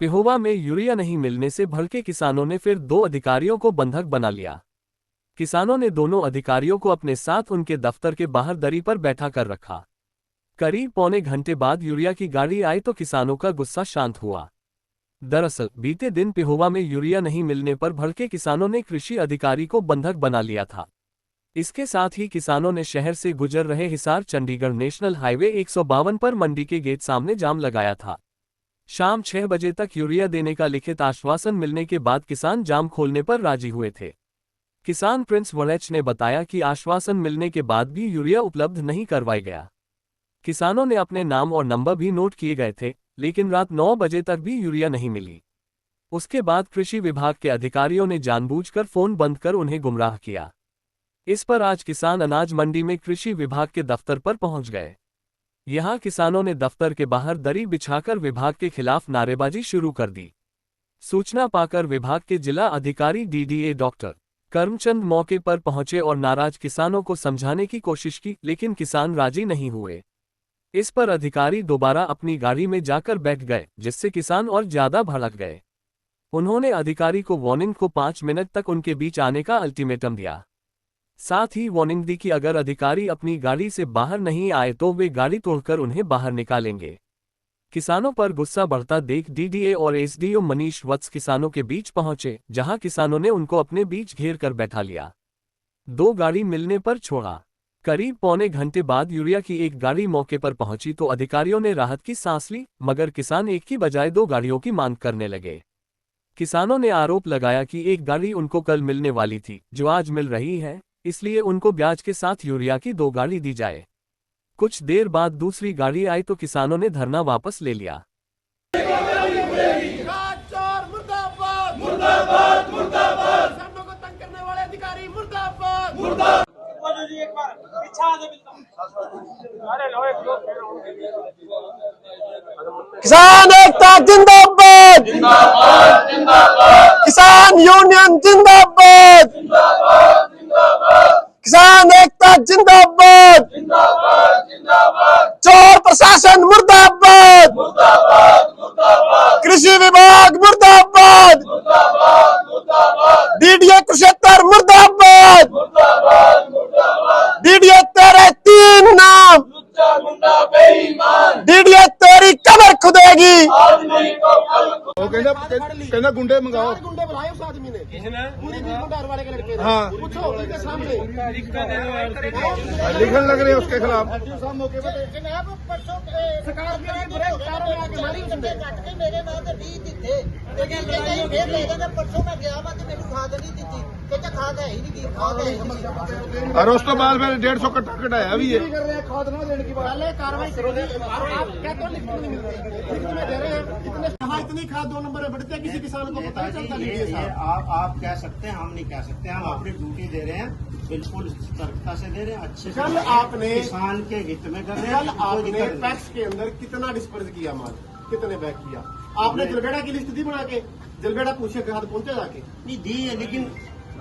पेहोवा में यूरिया नहीं मिलने से भड़के किसानों ने फिर 2 अधिकारियों को बंधक बना लिया। किसानों ने दोनों अधिकारियों को अपने साथ उनके दफ्तर के बाहर दरी पर बैठा कर रखा। करीब पौने घंटे बाद यूरिया की गाड़ी आई तो किसानों का गुस्सा शांत हुआ। दरअसल बीते दिन पेहोवा में यूरिया नहीं मिलने पर भड़के किसानों ने कृषि अधिकारी को बंधक बना लिया था। इसके साथ ही किसानों ने शहर से गुजर रहे हिसार चंडीगढ़ नेशनल हाईवे 152 पर मंडी के गेट सामने जाम लगाया था। शाम 6 बजे तक यूरिया देने का लिखित आश्वासन मिलने के बाद किसान जाम खोलने पर राजी हुए थे। किसान प्रिंस वड़ैच ने बताया कि आश्वासन मिलने के बाद भी यूरिया उपलब्ध नहीं करवाया गया। किसानों ने अपने नाम और नंबर भी नोट किए गए थे, लेकिन रात 9 बजे तक भी यूरिया नहीं मिली। उसके बाद कृषि विभाग के अधिकारियों ने जानबूझकर फोन बंद कर उन्हें गुमराह किया। इस पर आज किसान अनाज मंडी में कृषि विभाग के दफ्तर पर पहुंच गए। यहां किसानों ने दफ्तर के बाहर दरी बिछाकर विभाग के खिलाफ नारेबाजी शुरू कर दी। सूचना पाकर विभाग के जिला अधिकारी डीडीए डॉक्टर करमचंद मौके पर पहुंचे और नाराज किसानों को समझाने की कोशिश की, लेकिन किसान राजी नहीं हुए। इस पर अधिकारी दोबारा अपनी गाड़ी में जाकर बैठ गए, जिससे किसान और ज्यादा भड़क गए। उन्होंने अधिकारी को वार्निंग को 5 मिनट तक उनके बीच आने का अल्टीमेटम दिया। साथ ही वार्निंग दी कि अगर अधिकारी अपनी गाड़ी से बाहर नहीं आए तो वे गाड़ी तोड़कर उन्हें बाहर निकालेंगे। किसानों पर गुस्सा बढ़ता देख डीडीए और एसडीओ मनीष वत्स किसानों के बीच पहुंचे, जहां किसानों ने उनको अपने बीच घेर कर बैठा लिया। 2 गाड़ी मिलने पर छोड़ा। करीब पौने घंटे बाद यूरिया की एक गाड़ी मौके पर पहुंची तो अधिकारियों ने राहत की सांस ली, मगर किसान एक की बजाय 2 गाड़ियों की मांग करने लगे। किसानों ने आरोप लगाया कि एक गाड़ी उनको कल मिलने वाली थी, जो आज मिल रही है, इसलिए उनको ब्याज के साथ यूरिया की 2 गाड़ी दी जाए। कुछ देर बाद दूसरी गाड़ी आई तो किसानों ने धरना वापस ले लिया। किसान एकता जिंदाबाद, जिंदाबाद, जिंदाबाद। किसान यूनियन जिंदाबाद, जिंदाबाद, जिंदाबाद। किसान एकता जिंदाबाद, जिंदाबाद, जिंदाबाद। चोर प्रशासन मुर्दाबाद, मुर्दाबाद, मुर्दाबाद। कृषि विभाग मुर्दाबाद, मुर्दाबाद, मुर्दाबाद। डीडीए कुरुक्षेत्र मुर्दाबाद, मुर्दाबाद, मुर्दाबाद। डीडीए तेरे 3 नाम, डीडीए तेरी कबर खुदेगी। कहना गुंडे मंगाओ। गुंडे बुलाए उस आदमी ने, पूरी डर वाले के लड़के। हाँ, पूछो उनके सामने लिखन लग रहे हैं उसके खिलाफ। मौके पर जनाब परसों मेरे नाम 20 दिते, परसों मैं गया मैनू खाद नहीं दी, कहता खाद है ही नहीं, खाद है ही नहीं। और उस तो बाद फिर 150 कट्टा कटाया भी है। कर रहे हैं खाद ना देने की पहले कार्रवाई करोगे। आप क्या तो लिखने नहीं मिल रही, लिखने में दे रहे हैं इतनी खाद 2 नंबर में बढ़ते हैं, किसी किसान को पता नहीं चलता। आप कह सकते हैं, हम नहीं कह सकते। हम अपनी ड्यूटी दे रहे हैं, बिल्कुल सतर्कता से दे रहे हैं, अच्छे से। कल आपने किसान के हित में कर रहे हैं। कल आपने पैक्स के अंदर कितना डिस्पर्स किया माल, कितने बैग किया आपने? जलबेड़ा की लिस्ट दी बना के, जलबेड़ा पूछे खाद पहुंचे जाके नहीं दी है, लेकिन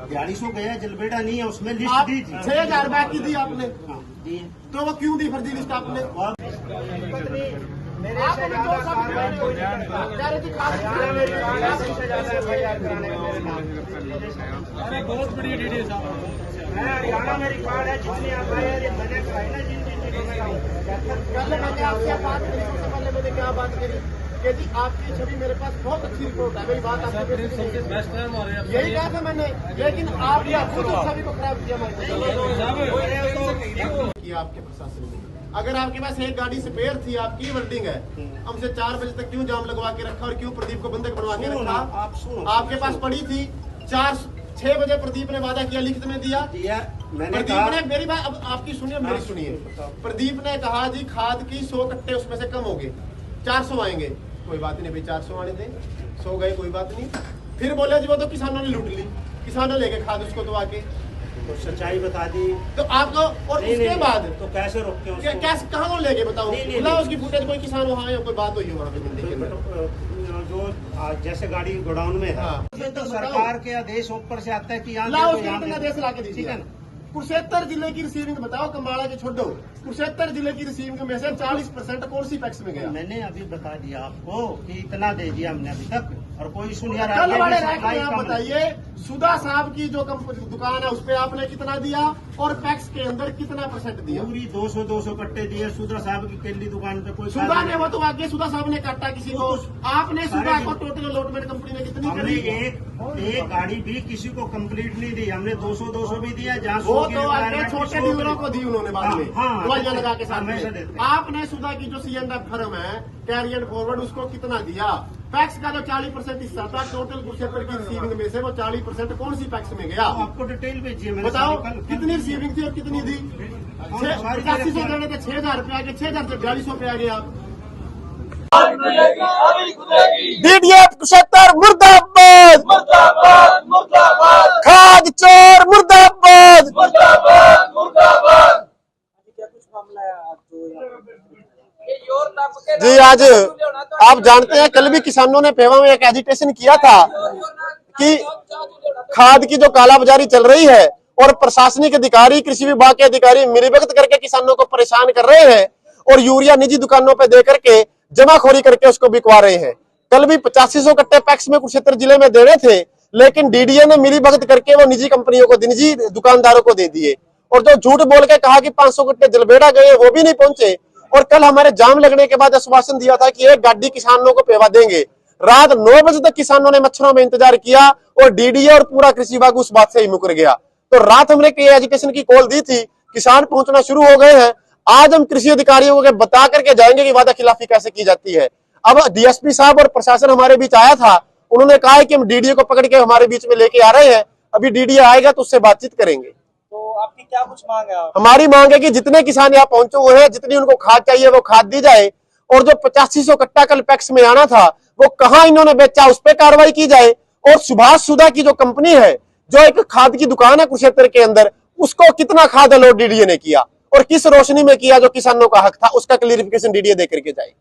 4200 गया, जलबेड़ा नहीं है उसमें। लिस्ट दी थी 6000 बैग की दी आपने। हाँ, दी है। तो वो क्यों दी फर्जी लिस्ट आपने? बहुत बड़ी डीडी साहब, मैं हरियाणा में रिकॉर्ड है, जितनी आप मैंने कराई ना, मैंने आपसे बात करी, सबसे पहले मैंने क्या बात करी कि जी आपकी छवि मेरे पास बहुत अच्छी रिपोर्ट है, मेरी बात आपके यही कहा था मैंने, लेकिन आपने खुद छवि को खराब किया। आपके प्रशासन में अगर आपके पास एक गाड़ी स्पेयर थी, आपकी वर्डिंग है, हमसे 4 बजे तक क्यों जाम लगवा के रखा और क्यों प्रदीप को बंधक बनवा के रखा? आपके पास पड़ी थी 6 बजे प्रदीप ने वादा किया, लिखित में दिया। प्रदीप ने, मेरी बात अब आपकी सुनिए, मेरी सुनिए। प्रदीप ने कहा जी खाद की 100 कट्टे उसमें से कम हो गए, 400 आएंगे। कोई बात नहीं भाई, 400 आने दें, 100 गए, कोई बात नहीं। फिर बोले जी वो तो किसानों ने लूट ली, किसानों लेके खाद उसको दबा के, तो सच्चाई बता दी तो आपको। और उसके बाद तो कैसे रोकते हो? कैसे, कहाँ ले गए बताओ? उसकी फुटेज कोई किसान वहाँ आए, कोई बात हुई वहाँ पे? जो जैसे गाड़ी गोडाउन में है, हाँ। तो सरकार के आदेश ऊपर से आता है कि यहाँ आदेश ला के दीजिए। ठीक है ना, कुरुक्षेत्र जिले की रिसीविंग बताओ, कम्बाड़ा के छोड़ो, कुरुक्षेत्र जिले की रिसीविंग में से 40% कौन सी पैक्स में गया? मैंने अभी बता दिया आपको कि इतना दे दिया हमने अभी तक, और कोई सुन यार कल वाले रैक में आप बताइए, सुधा साहब की जो दुकान है उस पे आपने कितना दिया और पैक्स के अंदर कितना % दिया? पूरी 200 कट्टे दिए। सुधा साहब की केली दुकान पे कोई सुधा ने, वो तो आगे सुधा साहब ने काटा किसी को, आपने सुधा को टोटल अलॉटमेंट कंपनी ने कितनी हमने करी? एक गाड़ी भी किसी को कंप्लीट नहीं दी, हमने 200 भी दिया। जहाँ वो तो आगे छोटे डीलरों को दी उन्होंने बाद में दवाइयां लगा के साथ में। आपने सुधा की जो C&F फर्म है कैरी एंड फॉरवर्ड, उसको कितना दिया? पैक्स का जो 40% हिस्सा था टोटल कुरुक्षेत्र की रिसीविंग में से, वो 40% कौन सी पैक्स में गया? आपको डिटेल भेजिए, बताओ कितनी रिसीविंग थी और कितनी दी? 8500 देने थे, 6000 रुपए आ गए, 6000 से 4200 पे आ गए आप। DDF कुरुक्षेत्र मुर्दाबाद, खाद चोर मुर्दाबाद। जी, आज आप जानते हैं कल भी किसानों ने पेवा में एक एजिटेशन किया था कि खाद की जो कालाबाजारी चल रही है और प्रशासनिक अधिकारी, कृषि विभाग के अधिकारी मिलीभगत करके किसानों को परेशान कर रहे हैं और यूरिया निजी दुकानों पे दे करके जमाखोरी करके उसको बिकवा रहे हैं। कल भी 8500 कट्टे पैक्स में कुरुक्षेत्र जिले में देने थे, लेकिन डीडीए ने मिलीभगत करके वो निजी कंपनियों को, निजी दुकानदारों को दे दिए। और जो झूठ बोल के कहा कि 500 कट्टे जलबेड़ा गए, वो भी नहीं पहुंचे। और कल हमारे जाम लगने के बाद आश्वासन दिया था कि एक गाड़ी किसानों को पेवा देंगे। रात 9 बजे तक किसानों ने मच्छरों में इंतजार किया और डीडीए और पूरा कृषि विभाग उस बात से ही मुकर गया। तो रात हमने एजुकेशन की कॉल दी थी, किसान पहुंचना शुरू हो गए हैं। आज हम कृषि अधिकारियों को बता करके जाएंगे कि वादा खिलाफी कैसे की जाती है। अब डीएसपी साहब और प्रशासन हमारे बीच आया था, उन्होंने कहा है कि हम डीडीए को पकड़ के हमारे बीच में लेके आ रहे हैं। अभी डीडीए आएगा तो उससे बातचीत करेंगे। तो आपकी क्या कुछ मांग है? हमारी मांग है कि जितने किसान यहाँ पहुंचे हुए हैं, जितनी उनको खाद चाहिए वो खाद दी जाए, और जो 8500 कट्टा कल पैक्स में आना था वो कहाँ इन्होंने बेचा उस पर कार्रवाई की जाए। और सुभाष सुधा की जो कंपनी है, जो एक खाद की दुकान है कुरुक्षेत्र के अंदर, उसको कितना खाद अलॉट डीडीए ने किया और किस रोशनी में किया जो किसानों का हक था, उसका क्लियरिफिकेशन डीडीए दे करके जाए।